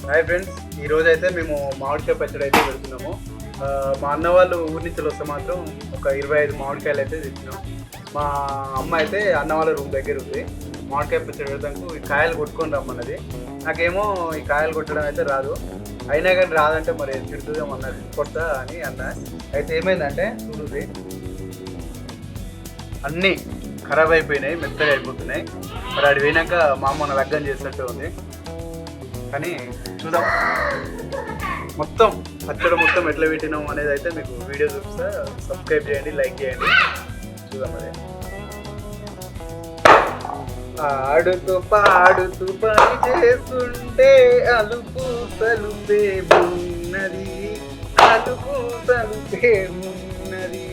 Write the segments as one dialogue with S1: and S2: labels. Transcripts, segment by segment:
S1: Hi friends, ఈ రోజు అయితే మేము మామిడికాయ పచ్చడి అయితే పెడుతున్నాము. మా అన్న వాళ్ళు ఊరి నుంచి వస్తే మాత్రం ఒక 25 మామిడికాయలు అయితే తెచ్చినాం. మా అమ్మ అయితే అన్న వాళ్ళ రూమ్ దగ్గర ఉంది. మామిడికాయ పచ్చడి పెడతాకు ఈ కాయలు కొట్టుకొని రమ్మన్నది. నాకేమో ఈ కాయలు కొట్టడం అయితే రాదు. అయినా కానీ రాదంటే మరి తిడుతుందేమన్నది, కొడతా అని అన్న. అయితే ఏమైందంటే చూడుది అన్నీ ఖరాబ్ అయిపోయినాయి, మెత్తగా అయిపోతున్నాయి. మరి అది పోయినాక మా అమ్మ లగ్గం చేసినట్టు ఉంది. కానీ చూద్దాం మొత్తం పచ్చడి మొత్తం ఎట్లా పెట్టినాం అనేది అయితే మీకు వీడియో చూపిస్తా. సబ్స్క్రైబ్ చేయండి, లైక్ చేయండి. చూద్దాం అదే. ఆడుతూ పాడుతూ పని చేస్తుంటే అలుపు సలుపేమున్నది, అలుపు సలుపేమున్నది.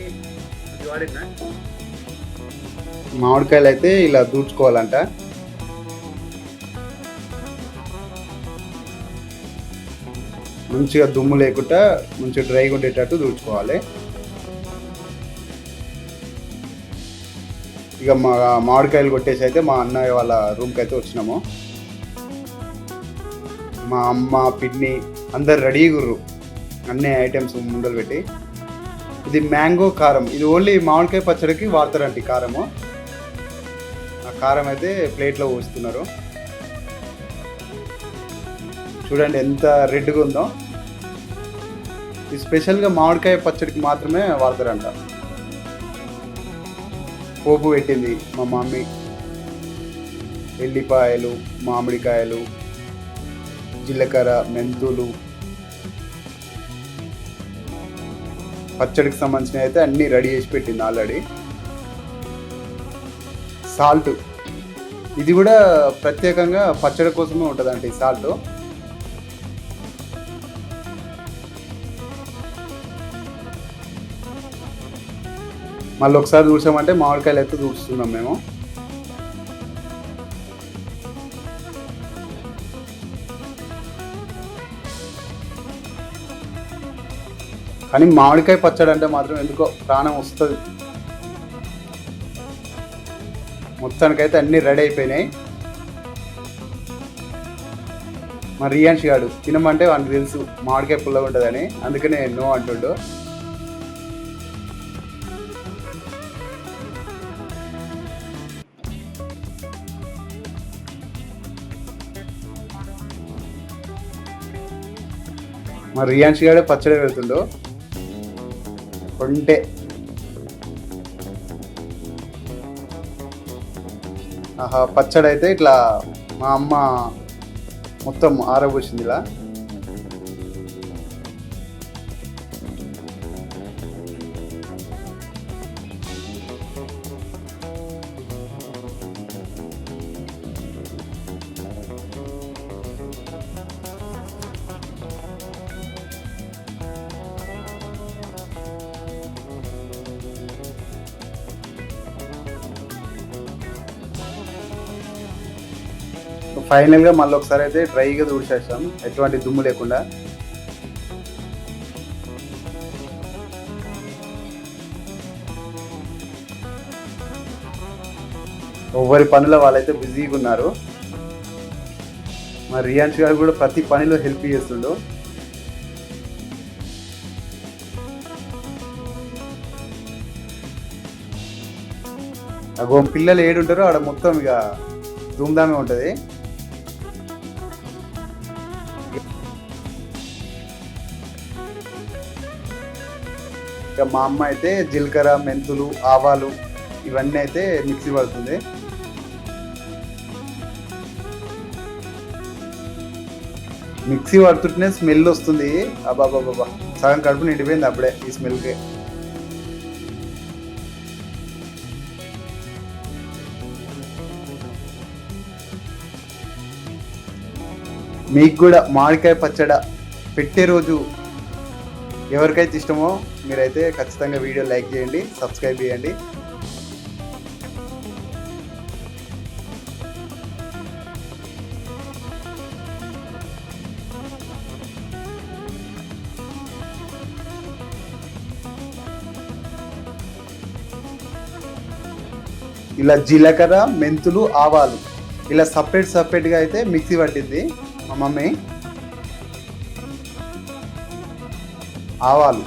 S1: వాడినా మామిడికాయలు అయితే ఇలా దూడ్చుకోవాలంట. మంచిగా దుమ్ము లేకుండా మంచిగా డ్రైగా ఉండేటట్టు దూడ్చుకోవాలి. ఇక మామిడికాయలు కొట్టేసి అయితే మా అన్నయ్య వాళ్ళ రూమ్కి అయితే వచ్చినాము. మా అమ్మ పిన్ని అందరు రెడీ గుర్రు, అన్ని ఐటమ్స్ ముందలు పెట్టి. ఇది మ్యాంగో కారం, ఇది ఓన్లీ మామిడికాయ పచ్చడికి వాడతారంట ఈ కారము. ఆ కారం అయితే ప్లేట్లో పోస్తున్నారు. చూడండి ఎంత రెడ్గా ఉందో. ఇది స్పెషల్గా మామిడికాయ పచ్చడికి మాత్రమే వాడతారంట. పోపు పెట్టింది మా మమ్మీ. ఎల్లిపాయలు, మామిడికాయలు, జీలకర్ర, మెంతులు, పచ్చడికి సంబంధించినవి అయితే అన్నీ రెడీ చేసి పెట్టింది ఆల్రెడీ. సాల్ట్, ఇది కూడా ప్రత్యేకంగా పచ్చడి కోసమే ఉంటుందంట ఈ సాల్ట్. మళ్ళీ ఒకసారి చూసామంటే మామిడికాయలు అయితే చూస్తున్నాం మేము. కానీ మామిడికాయ పచ్చడి అంటే మాత్రం ఎందుకో ప్రాణం వస్తుంది. మొత్తానికైతే అన్నీ రెడీ అయిపోయినాయి. మా రియాన్ష్ గాడు తినమంటే వానికి తెలుసు మామిడికాయ పుల్లగా ఉంటుందని, అందుకనే నో అంటుండు. మా రియాన్ష్ గాడే పచ్చడి పెడుతుండు కొంటే. ఆహా, పచ్చడి అయితే ఇట్లా మా అమ్మ మొత్తం ఆరబోసింది ఇలా. ఫైనల్గా మళ్ళీ ఒకసారి అయితే డ్రైగా తుడిచేస్తాం, ఎటువంటి దుమ్ము లేకుండా. ఎవరి పనిలో వాళ్ళైతే బిజీగా ఉన్నారు. మా రియాన్స్ గారు కూడా ప్రతి పనిలో హెల్ప్ చేస్తుండు. అగో పిల్లలు ఏడుంటారో ఆడ మొత్తం ఇక ధూమ్ధామే ఉంటుంది. ఇక మా అమ్మ అయితే జీలకర్ర, మెంతులు, ఆవాలు ఇవన్నీ అయితే మిక్సీ పడుతుంది. మిక్సీ పడుతుంటేనే స్మెల్ వస్తుంది. అబ్బాబాబా, సగం కడుపు నిండిపోయింది అప్పుడే ఈ స్మెల్కి. మీకు కూడా మామిడికాయ పచ్చడి పెట్టే రోజు ఎవరికైతే ఇష్టమో మీరైతే ఖచ్చితంగా వీడియో లైక్ చేయండి, సబ్స్క్రైబ్ చేయండి. ఇలా జీలకర్ర, మెంతులు, ఆవాలు ఇలా సపరేట్గా అయితే మిక్సీ పట్టింది మా మమ్మీ. ఆవాలు,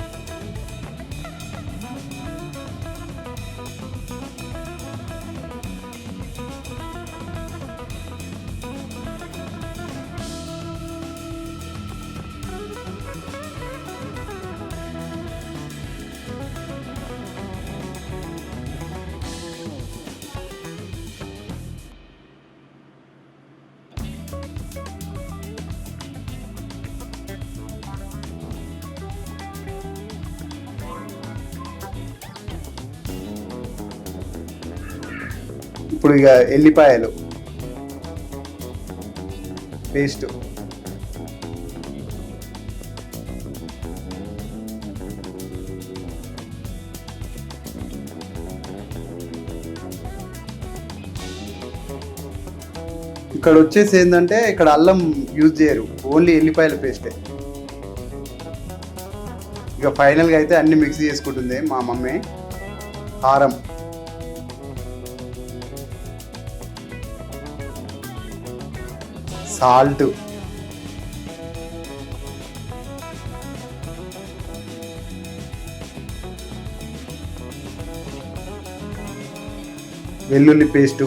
S1: ఇప్పుడు ఇక ఎల్లిపాయలు పేస్ట్, ఇక్కడ వచ్చేసి ఏంటంటే ఇక్కడ అల్లం యూజ్ చేయరు, ఓన్లీ ఎల్లిపాయల పేస్టే. ఇక ఫైనల్గా అయితే అన్ని మిక్స్ చేసుకుంటుంది మా మమ్మీ. కారం, సాల్ట్, వెల్లుల్లి పేస్టు.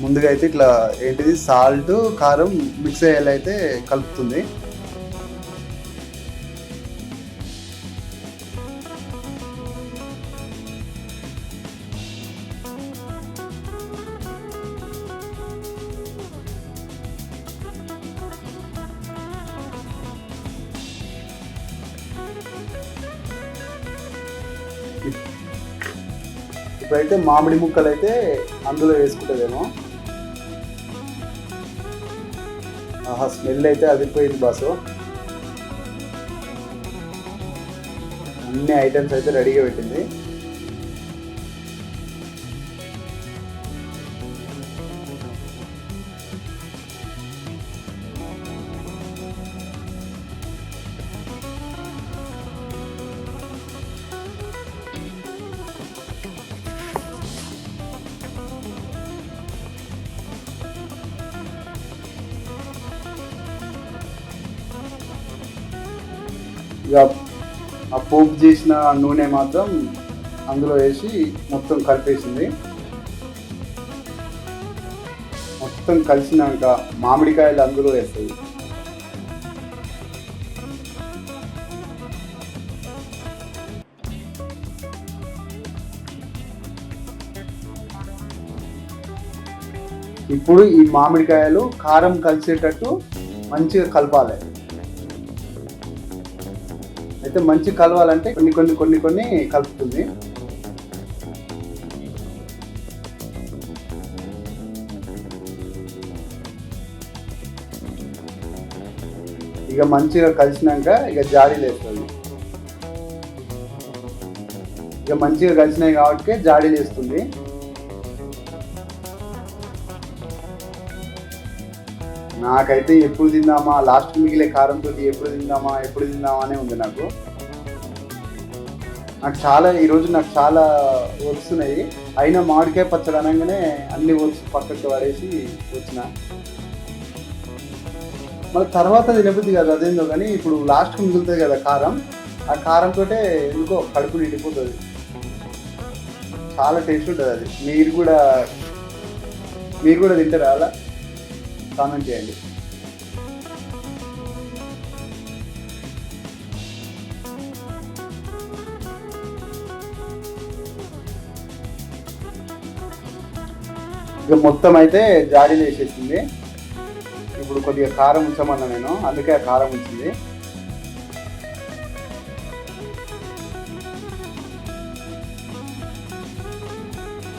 S1: ముందుగా అయితే ఇట్లా ఏంటిది సాల్ట్ కారం మిక్స్ అయ్యేలా కలుపుతుంది. ఇప్పుడైతే మామిడి ముక్కలు అయితే అందులో వేసుకుంటుందేమో. ఆహా, స్మెల్ అయితే అదిరిపోయింది బాసు. అన్ని ఐటమ్స్ అయితే రెడీగా పెట్టింది. ఇక ఆ పోపు చేసిన నూనె మాత్రం అందులో వేసి మొత్తం కలిపేసింది. మొత్తం కలిసినాక మామిడికాయలు అందులో వేస్తుంది. ఇప్పుడు ఈ మామిడికాయలు కారం కలిసేటట్టు మంచిగా కలపాలి. అయితే మంచి కలవాలంటే కొన్ని కలుపుతుంది. ఇక మంచిగా కలిసినాక ఇక జాడీలు వేస్తుంది. ఇక మంచిగా కలిసినాయి కాబట్టి జాడీలు వేస్తుంది. నాకైతే ఎప్పుడు తిందామా, లాస్ట్ మిగిలే కారంతో ఎప్పుడు తిందామా అనే ఉంది నాకు. ఈరోజు నాకు చాలా వర్క్స్ ఉన్నాయి. అయినా మామిడికాయ పచ్చడి అనగానే అన్ని వర్క్స్ పక్కకు పడేసి వచ్చిన. మళ్ళీ తర్వాత తినబుద్ధి కదా అదేందో, కానీ ఇప్పుడు లాస్ట్కి మిగులుతుంది కదా కారం. ఆ కారంతో ఎందుకో కడుపు నిండిపోతుంది. చాలా టేస్ట్ ఉంటుంది అది. మీరు కూడా తింటారా? అలా కామెంట్ చేయండి. ఇక మొత్తం అయితే జాడీలు వేసేసింది. ఇప్పుడు కొద్దిగా కారం ఉంచమన్నా నేను, అందుకే ఆ కారం ఉంచింది.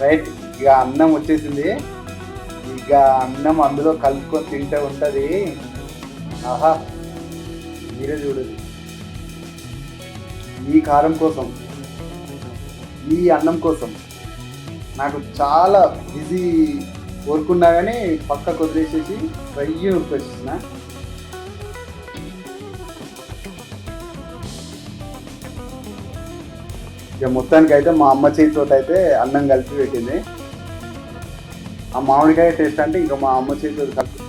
S1: రైట్, ఇక అన్నం వచ్చేసింది. ఇక అన్నం అందులో కలుపుకొని తింటే ఉంటుంది. ఆహా, మీరే చూడదు. ఈ కారం కోసం, ఈ అన్నం కోసం నాకు చాలా బిజీ వర్క్ ఉన్నా కానీ పక్కకు వదిలేసేసి ఫ్రై ఉడికొచ్చేసిన. ఇక మొత్తానికి అయితే మా అమ్మ చేతితో అయితే అన్నం కలిపి పెట్టింది. ఆ మామిడికాయ టేస్ట్ అంటే ఇంకా మా అమ్మ చేతితో కలిపి